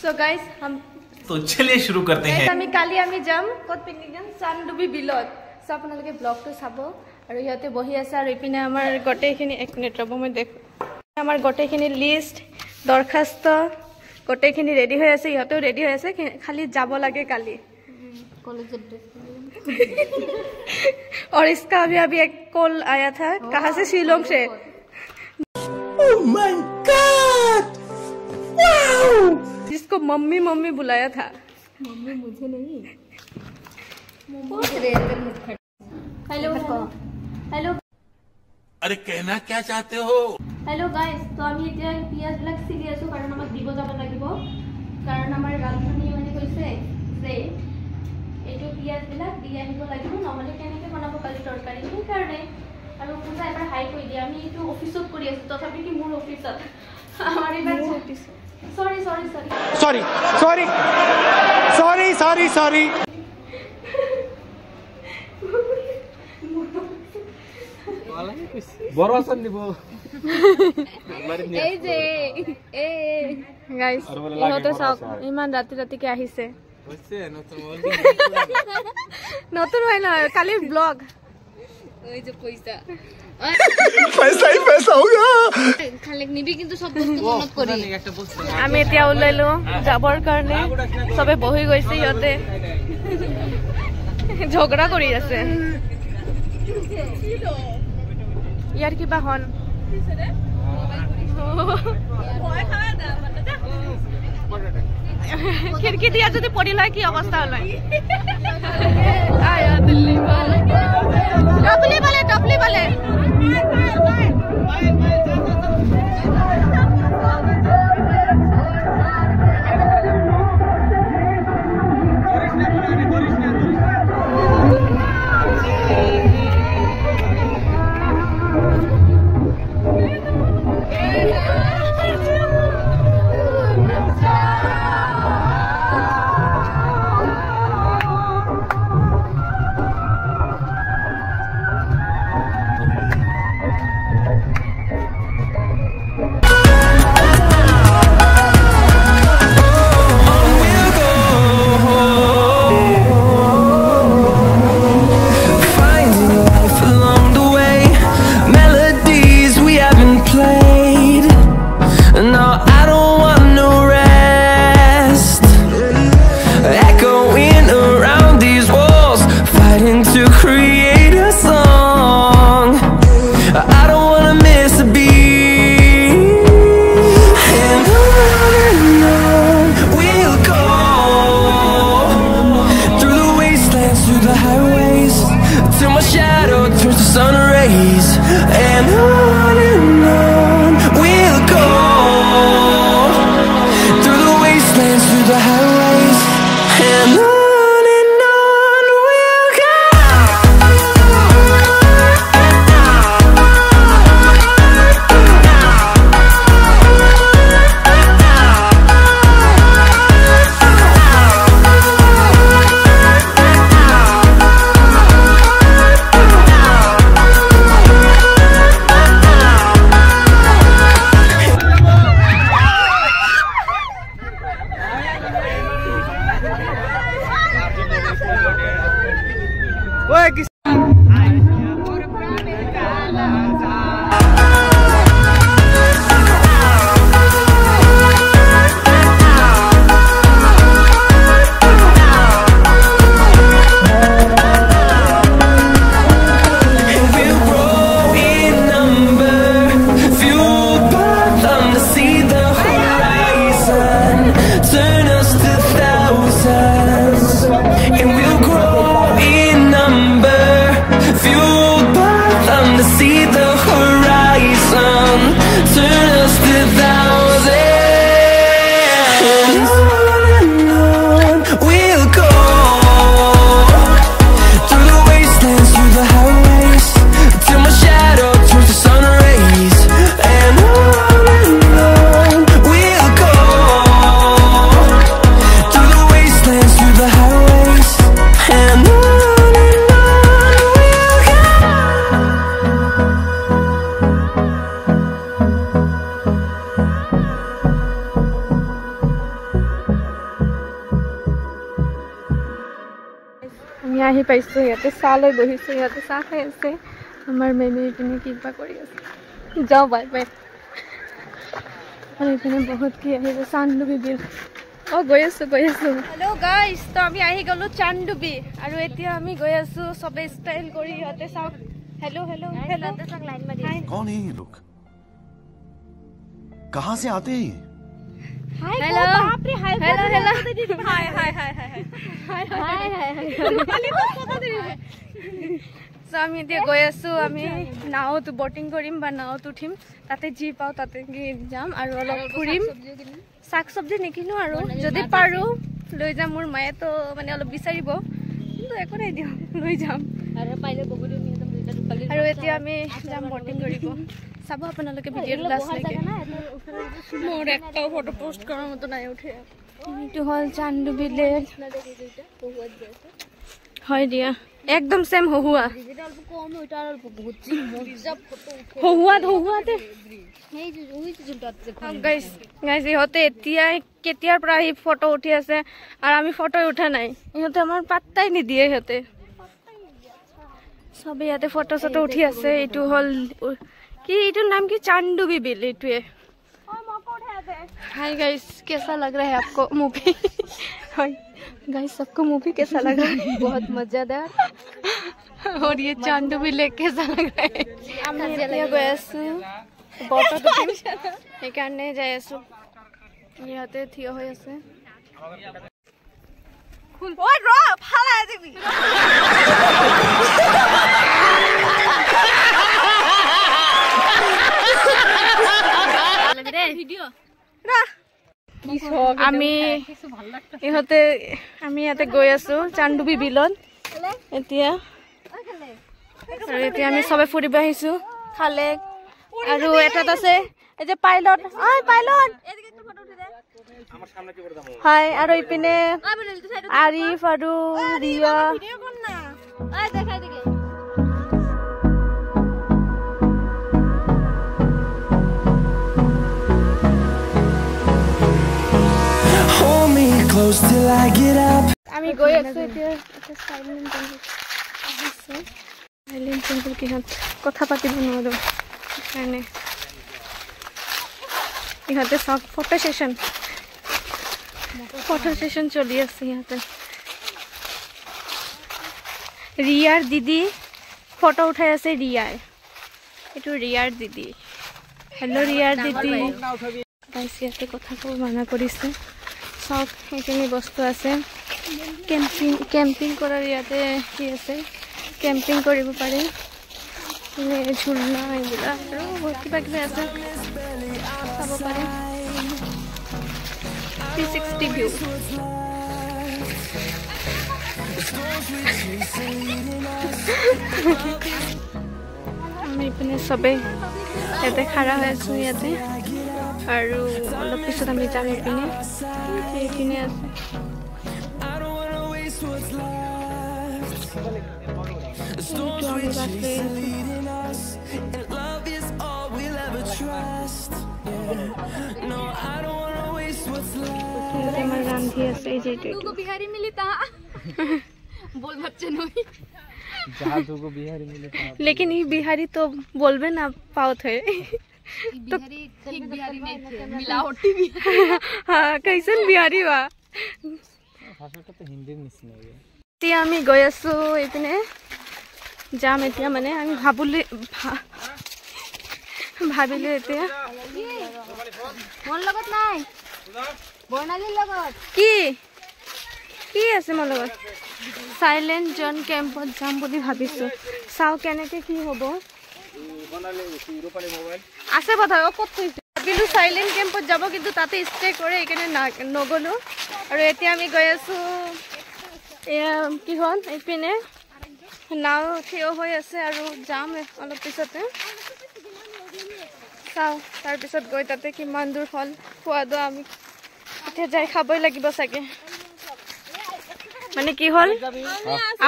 So guys, हम तो चलिए शुरू करते हैं। আমি কালি আমি যাম কত পিকনিক যাম চান্দুবি বিলত সো আপোনালোকে ব্লগটো চাব আৰু ইয়াতে বহি আছে আৰু ইপিনে আমাৰ গটেখিনি এক মিনিট ৰব মই দেখ আমাৰ গটেখিনি লিষ্ট দৰখাস্ত গটেখিনি ৰেডি হৈ আছে ইহতেও ৰেডি হৈ আছে খালি যাব লাগে কালি कॉलेज ड्रेस और इसका अभी एक कॉल आया था कहाँ से शिलोंग से Oh my God! Wow! जिसको मम्मी मम्मी बुलाया था मम्मी मुझे नहीं हेलो हेलो अरे कहना क्या चाहते हो? हेलो गाइस तो আমি এতিয়া পিয়াজ ব্লগ সিৰি আছো কাৰণ আমাক দিব যাব লাগিব কাৰণ আমাৰ ৰান্ধনী মানে কৈছে যে এটো পিয়াজ ব্লগ দি আহিব লাগিব নহলে কেনেকৈ বনাব কালি তৰকাৰী কি কাৰণে আৰু পূজা এবাৰ হাই কৈ দিয়া আমি এটো অফিসত কৰি আছো তথাপি কি মোৰ অফিসত আমাৰ এবাৰ অফিস sorry বৰৱাচন দিব এই যে গাইস ইহতে সব ইমান ৰাতি ৰাতিকে আহিছে নতুন হয় না কালি ব্লগ ওই যে পয়সা पैसा ही पैसा होगा। খালি নিবি কিন্তু সব বস্তু মনত কৰি আমি এতিয়া ওলাইলো যাবৰ কাৰণে সবে বহি গৈছে ইহতে ঝগড়া কৰি আছে ইয়াৰ কিবা হন खिड़की दिया যদি পড়িলা কি অবস্থা হল আয়া দিল্লি টপলি বলে আহি পাইছোঁ ইয়াতে চাহ লৈ বহিছোঁ ইয়াতে চাহ খাই আছে আমাৰ মেমে এইপিনে কিবা কৰি আছে যাওঁ বাই বাই আৰু এইপিনে বহুত কি আহিব চান্দুবি বিল গৈ আছোঁ হেল্ল' গাইজ তো আমি আহি গ'লোঁ চান্দুবি আৰু এতিয়া আমি গৈ আছোঁ চবে ষ্টাইল কৰি ইহঁতে চাওক हेलो हेलो हेलो लाइन में कौन है ये लोग कहाँ से आते हैं हाय हेलो बाप रे हाय हेलो हेलो हाय हाय हाय हाय हाय हाय हाय सो আমি এতিয়া গৈ আছোঁ আমি নাওত বটিং কৰিম বা নাওত উঠিম তাতে যি পাওঁ তাতে যাম আৰু অলপ ফুৰিম শাক চব্জি নিকিনো আৰু যদি পাৰোঁ লৈ যাম মোৰ মায়ে তো মানে অলপ বিচাৰিব কিন্তু একো নাই দিওঁ লৈ যাম আৰু পাইলে বগৰী আৰু এতিয়া আমি যাম বটিং কৰিব চাব আপোনালোকে ভিডিঅ'টো লাষ্ট লৈকে মোৰ একটাও ফটো পোষ্ট কৰাৰ মতো নাই উঠে এইটো হ'ল চান্দুবি লেক হয় দিয়া একদম সেম হহুৱা গাইজ ইহঁতে এতিয়া কেতিয়াৰ পৰা আহি ফটো উঠি আছে আৰু আমি ফটো উঠা নাই ইহঁতে আমাৰ পাত্তাই নিদিয়ে ইহঁতে সবে ইয়াতে ফটো চটো উঠি আছে এইটো হল কি এইটোৰ নাম কি চান্দুবি বিল এইটোৱে हाय गाइस कैसा लग रहा है आपको मूवी हाय गाइस सबको मूवी कैसा लग रहा है बहुत मजेदार और ये चांदुबी लेक कैसा लग रहा है আমি এতিয়া গৈ আছো বটত উঠিম সেইকাৰণে যাই আছো ইয়াতে থিয় হৈ আছে ঐ ৰ ফালাই দিবি আমি ইয়াতে গৈ আছো চান্দুবি বিলত এতিয়া আৰু এতিয়া আমি সবে ফুৰিব আহিছো খালে আৰু এটাত আছে এই যে পাইলট পাইলট হাই আৰু ইপিনে আৰিফ আৰু ৰিয়া আমি গৈ আছো এতিয়া সাইলেন্ট টেম্পল কিহত কথা পাতিব নোৱাৰো সেইকাৰণে ইহঁতে চব ফটো সেশন চলি আছে ইহঁতে ৰিয়াৰ দিদি ফটো উঠাই আছে ৰিয়াৰ এইটো ৰিয়াৰ দিদি হেল্ল' ৰিয়াৰ দিদি ইয়াতে কথা ক'ব মানা কৰিছে সব এইখিনি বস্তু আছে কেম্পিং কৰাৰ ইয়াতে কি আছে কেম্পিং কৰিব পাৰি ঝুলনা এইবিলাক আৰু বহুত কিবা কিবি আছে চাব পাৰে 360 ভিউ আমি ইপিনে চবেই ইয়াতে খাৰা হৈ আছো ইয়াতে আৰু অলপ পিছত আমি যাম ইপিনে এইপিনে আছে আমার রান্ধি আছে এই যে তুগো বিহারি মিলিতা बोल बच्चे नहीं जहां तुगो बिहारी मिलिता लेकिन ये बिहारी तो बोलबे ना पाओ थे तो ठीक बिहारी नहीं थे मिलावटी भी हां कैसन बिहारी बा ভাষাটা তো হিন্দির নিচিনা এতিয়া আমি গৈ আছো এইপিনে যাম এতিয়া মানে আমি ভাবিলো এতিয়া মোৰ লগত নাই বৰ্ণালীৰ লগত কি আছে মোৰ লগত সাইলেন্ট জন কেম্পত যাম বুলি ভাবিছো চাও কেনেকে কি হ'ব আছে কথা ক'ত থৈছে ভাবিলো সাইলেন্ট কেম্পত যাব কিন্তু তাতে ষ্টে কৰে এইকাৰণে নগলো আৰু এতিয়া আমি গৈ আছো এয়া কি হ'ল এইপিনে নাও থিয় হৈ আছে আৰু যাম অলপ পিছতে চাও তাৰপিছত গৈ তাতে কিমান দূৰ হ'ল খোৱা দোৱা আমি এতিয়া যাই খাবই লাগিব চাগে মানে কি হ'ল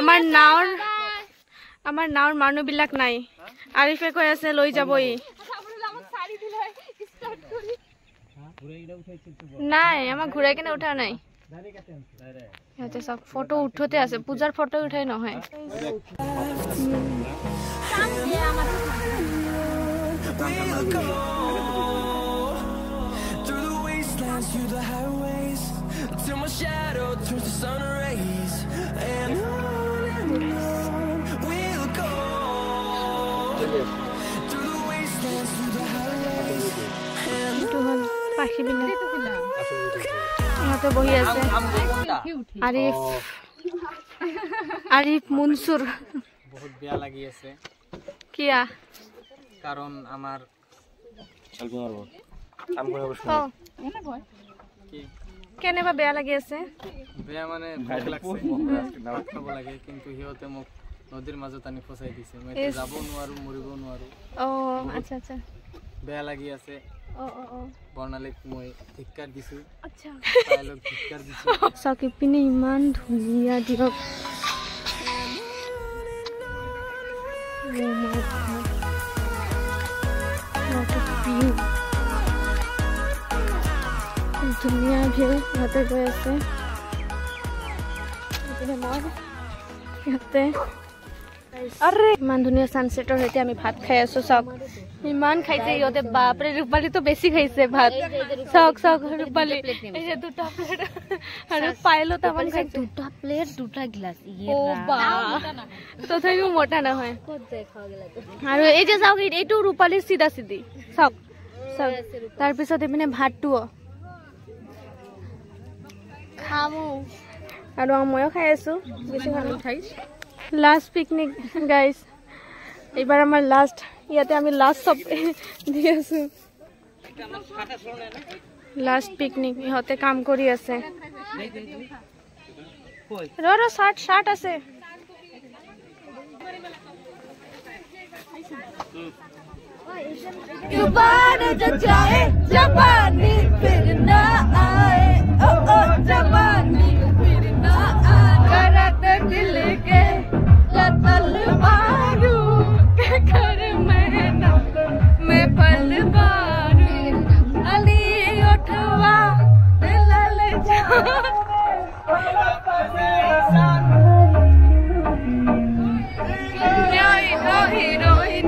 আমাৰ নাওৰ মানুহবিলাক নাই আৰিফে কৈ আছে লৈ যাবই নাই আমাক ঘূৰাই কেনে উঠা নাই ইয়াতে সব ফটো উঠতে আছে পূজার ফটো উঠাই নহয় through the highways till my shadow turns to sun rays and on we'll go through the wastelands through the highways and on পাখি বিনা ইয়াতে বহি আছে আরিফ মনসুর বহুত বেয়া লাগি আছে কিয়া কারণ আমার কেনেবা বেয়া লাগি আছে বেয়া মানে ভোক লাগছে ভাত খাব লাগে কিন্তু সিহঁতে মোক নদীৰ মাজত আনি ফসাই দিছে মই যাব নোৱাৰো মৰিব নোৱাৰো ও আচ্ছা আচ্ছা বেয়া লাগি আছে ও বৰ্ণালীক মই ধিক্কাৰ দিছো আচ্ছা তাইলৈ ধিক্কাৰ দিছো সকি পিনে ইমান ধুনীয়া দিয়ক ধুনীয়া ভিউ ইয়াতে গৈ আছে ইয়াতে আরে ইমান ধুনীয়া সানসেটৰ সৈতে আমি ভাত খাই আছো চাওক ইমান খাইছে ইহঁতে বাপৰে ৰূপালীটো বেছি খাইছে ভাত চাওক চাওক ৰূপালী এই যে দুটা প্লেট আৰু পাইলো তামান খাইছে দুটা প্লেট দুটা গ্লাস ও বা তথাপিও মোটা নহয় আৰু এই যে চাওক এইটো ৰূপালীৰ চিধা চিধি চাওক চাওক তাৰপিছত এইপিনে ভাতটো খামো আৰু ময়ো খাই আছো বেছি ভাল খাইছো লাস্ট পিকনিক গাইস এবাৰ আমাৰ লাস্ট ইয়াতে আমি লাস্ট সব দি আছো লাস্ট পিকনিক ইহঁতে কাম কৰি আছে ৰ শার্ট আছে जुबान जो जाए जबानी फिर ना आए ओ जबानी फिर ना आए करत दिल के लतल मारू के कर मैं पल मारू अली उठवा दिल ले जा हीरोइन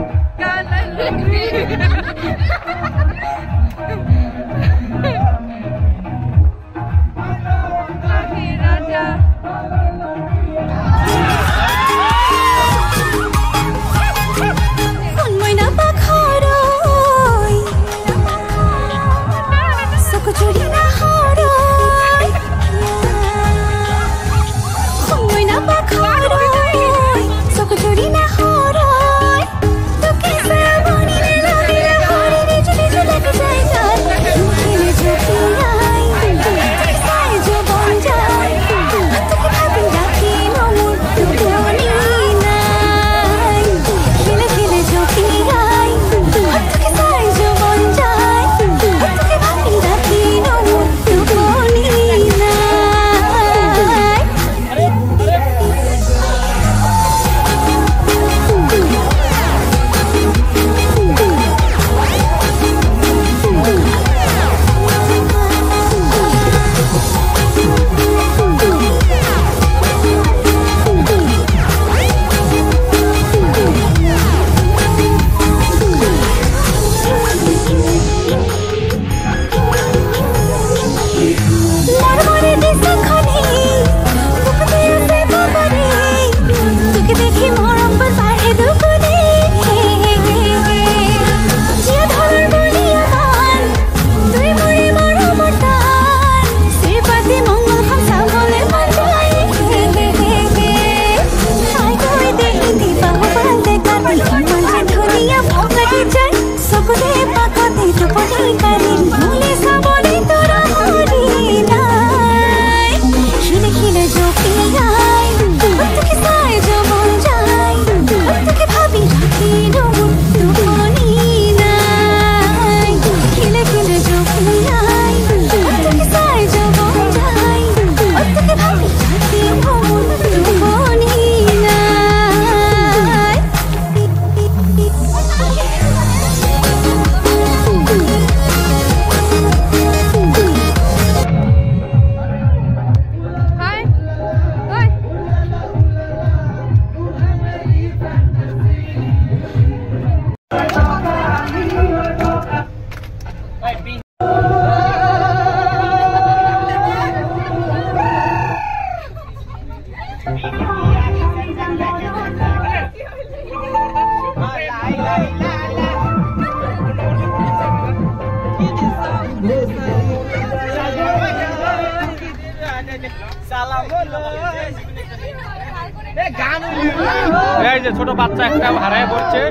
এই যে ছোট বাচ্চা একটা হারায় পড়ছে